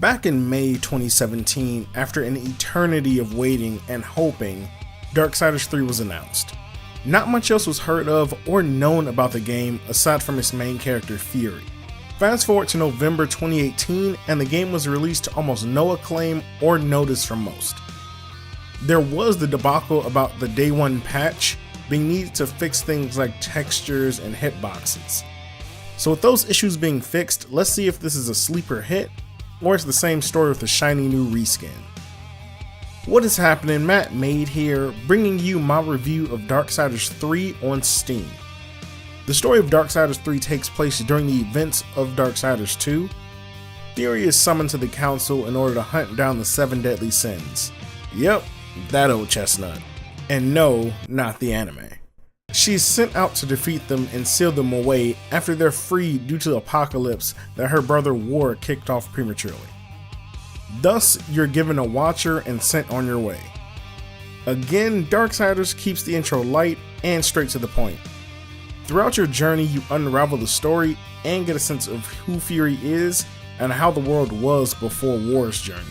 Back in May 2017, after an eternity of waiting and hoping, Darksiders 3 was announced. Not much else was heard of or known about the game aside from its main character Fury. Fast forward to November 2018 and the game was released to almost no acclaim or notice from most. There was the debacle about the day one patch being needed to fix things like textures and hitboxes. So with those issues being fixed, let's see if this is a sleeper hit or it's the same story with a shiny new reskin. What is happening? Mattmade here, bringing you my review of Darksiders 3 on Steam. The story of Darksiders 3 takes place during the events of Darksiders 2. Fury is summoned to the council in order to hunt down the 7 deadly sins. Yep, that old chestnut. And no, not the anime. She's sent out to defeat them and seal them away after they're freed due to the apocalypse that her brother War kicked off prematurely. Thus, you're given a watcher and sent on your way. Again, Darksiders keeps the intro light and straight to the point. Throughout your journey, you unravel the story and get a sense of who Fury is and how the world was before War's journey.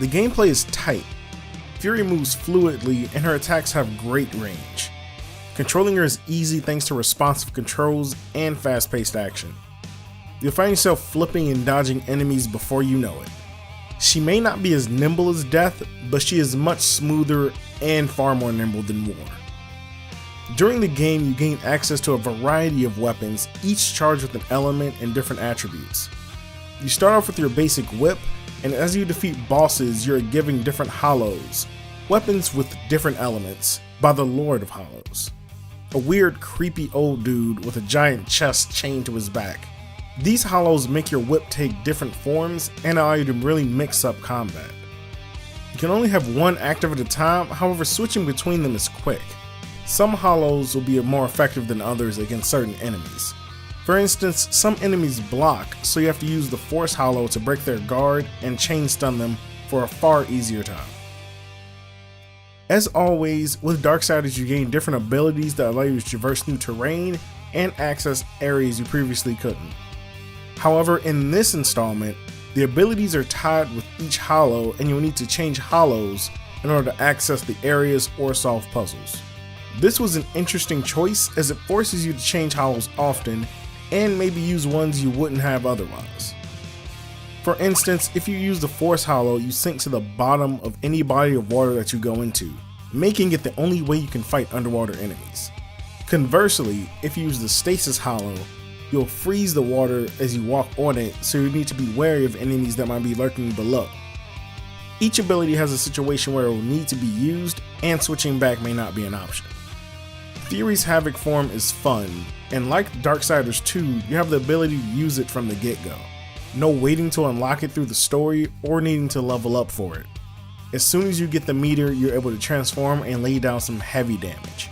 The gameplay is tight. Fury moves fluidly and her attacks have great range. Controlling her is easy thanks to responsive controls and fast-paced action. You'll find yourself flipping and dodging enemies before you know it. She may not be as nimble as Death, but she is much smoother and far more nimble than War. During the game, you gain access to a variety of weapons, each charged with an element and different attributes. You start off with your basic whip, and as you defeat bosses, you're given different hollows, weapons with different elements, by the Lord of Hollows. A weird, creepy old dude with a giant chest chained to his back. These hollows make your whip take different forms and allow you to really mix up combat. You can only have one active at a time, however switching between them is quick. Some hollows will be more effective than others against certain enemies. For instance, some enemies block, so you have to use the force hollow to break their guard and chain stun them for a far easier time. As always, with Darksiders you gain different abilities that allow you to traverse new terrain and access areas you previously couldn't. However, in this installment, the abilities are tied with each hollow and you'll need to change hollows in order to access the areas or solve puzzles. This was an interesting choice as it forces you to change hollows often and maybe use ones you wouldn't have otherwise. For instance, if you use the force hollow, you sink to the bottom of any body of water that you go into, making it the only way you can fight underwater enemies. Conversely, if you use the stasis hollow, you'll freeze the water as you walk on it, so you need to be wary of enemies that might be lurking below. Each ability has a situation where it will need to be used, and switching back may not be an option. Fury's Havoc form is fun, and like Darksiders 2, you have the ability to use it from the get-go. No waiting to unlock it through the story or needing to level up for it. As soon as you get the meter, you're able to transform and lay down some heavy damage.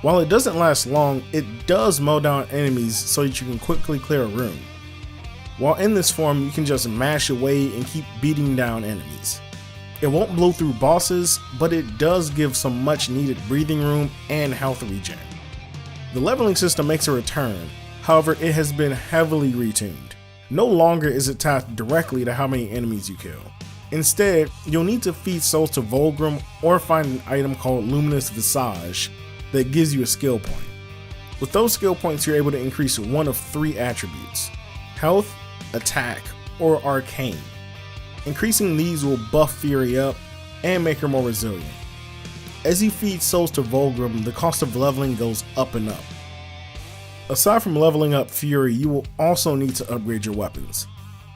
While it doesn't last long, it does mow down enemies so that you can quickly clear a room. While in this form, you can just mash away and keep beating down enemies. It won't blow through bosses, but it does give some much needed breathing room and health regen. The leveling system makes a return, however it has been heavily retuned. No longer is it tied directly to how many enemies you kill. Instead, you'll need to feed souls to Vulgrim or find an item called Luminous Visage that gives you a skill point. With those skill points, you're able to increase one of 3 attributes: health, attack, or arcane. Increasing these will buff Fury up and make her more resilient. As you feed souls to Vulgrim, the cost of leveling goes up and up. Aside from leveling up Fury, you will also need to upgrade your weapons.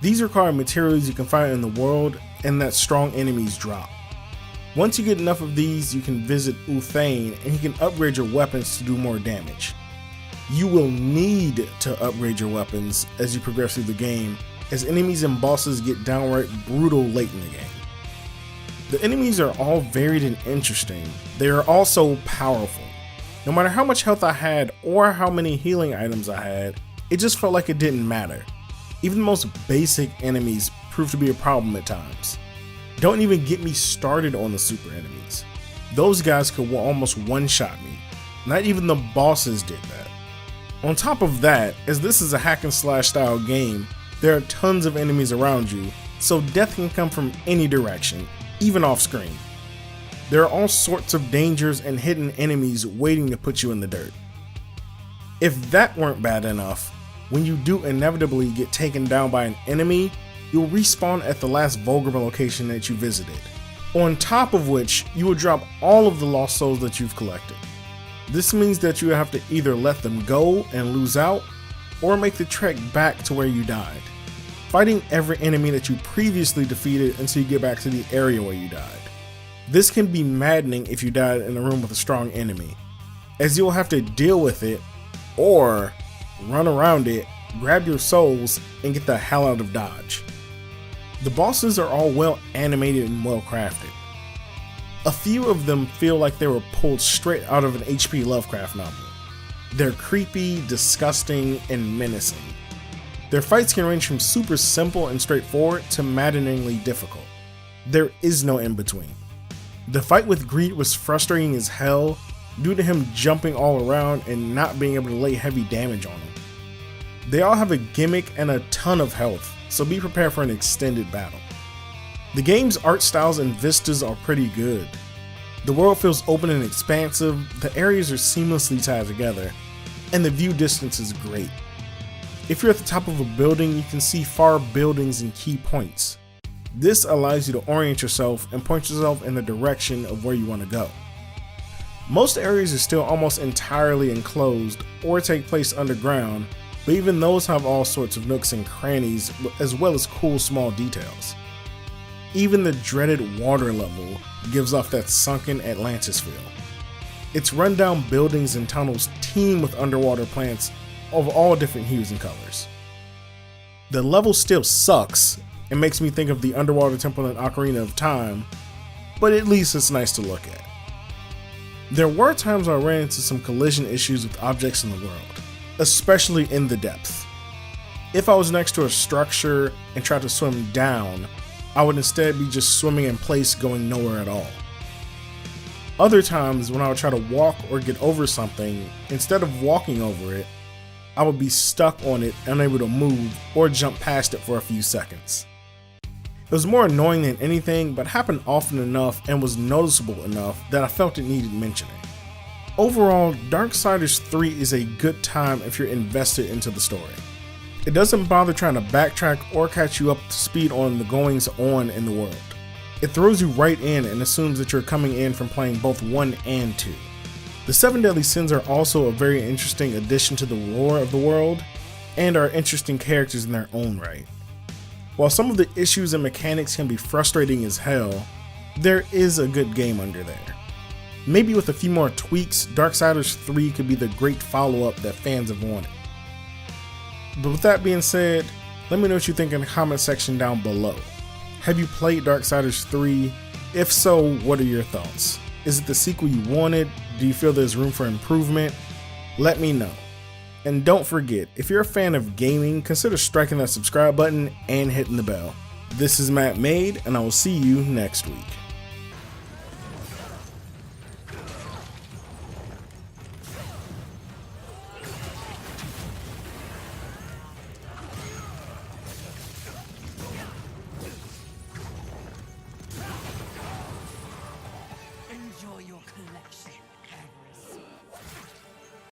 These require materials you can find in the world and that strong enemies drop. Once you get enough of these, you can visit Uthane and he can upgrade your weapons to do more damage. You will need to upgrade your weapons as you progress through the game, as enemies and bosses get downright brutal late in the game. The enemies are all varied and interesting. They are also powerful. No matter how much health I had or how many healing items I had, it just felt like it didn't matter. Even the most basic enemies proved to be a problem at times. Don't even get me started on the super enemies. Those guys could almost one-shot me. Not even the bosses did that. On top of that, as this is a hack and slash style game, There are tons of enemies around you, so death can come from any direction, even off screen. There are all sorts of dangers and hidden enemies waiting to put you in the dirt. If that weren't bad enough, when you do inevitably get taken down by an enemy, you'll respawn at the last vulnerable location that you visited, on top of which you will drop all of the lost souls that you've collected. This means that you have to either let them go and lose out, or make the trek back to where you died, fighting every enemy that you previously defeated until you get back to the area where you died. This can be maddening if you died in a room with a strong enemy, as you'll have to deal with it, or run around it, grab your souls, and get the hell out of Dodge. The bosses are all well animated and well crafted. A few of them feel like they were pulled straight out of an H.P. Lovecraft novel. They're creepy, disgusting, and menacing. Their fights can range from super simple and straightforward to maddeningly difficult. There is no in between. The fight with Greed was frustrating as hell due to him jumping all around and not being able to lay heavy damage on him. They all have a gimmick and a ton of health, so be prepared for an extended battle. The game's art styles and vistas are pretty good. The world feels open and expansive, the areas are seamlessly tied together, and the view distance is great. If you're at the top of a building, you can see far buildings and key points. This allows you to orient yourself and point yourself in the direction of where you want to go. Most areas are still almost entirely enclosed or take place underground, but even those have all sorts of nooks and crannies, as well as cool small details. Even the dreaded water level gives off that sunken Atlantis feel. Its rundown buildings and tunnels teem with underwater plants of all different hues and colors. The level still sucks and makes me think of the underwater temple in Ocarina of Time, but at least it's nice to look at. There were times I ran into some collision issues with objects in the world, especially in the depth. If I was next to a structure and tried to swim down, I would instead be just swimming in place going nowhere at all. Other times when I would try to walk or get over something, instead of walking over it, I would be stuck on it, unable to move or jump past it for a few seconds. It was more annoying than anything, but happened often enough and was noticeable enough that I felt it needed mentioning. Overall, Darksiders 3 is a good time if you're invested into the story. It doesn't bother trying to backtrack or catch you up to speed on the goings on in the world. It throws you right in and assumes that you're coming in from playing both 1 and 2. The 7 Deadly Sins are also a very interesting addition to the lore of the world, and are interesting characters in their own right. While some of the issues and mechanics can be frustrating as hell, there is a good game under there. Maybe with a few more tweaks, Darksiders 3 could be the great follow-up that fans have wanted. But with that being said, let me know what you think in the comment section down below. Have you played Darksiders 3? If so, what are your thoughts? Is it the sequel you wanted? Do you feel there's room for improvement? Let me know. And don't forget, if you're a fan of gaming, consider striking that subscribe button and hitting the bell. This is Mattmade, and I will see you next week.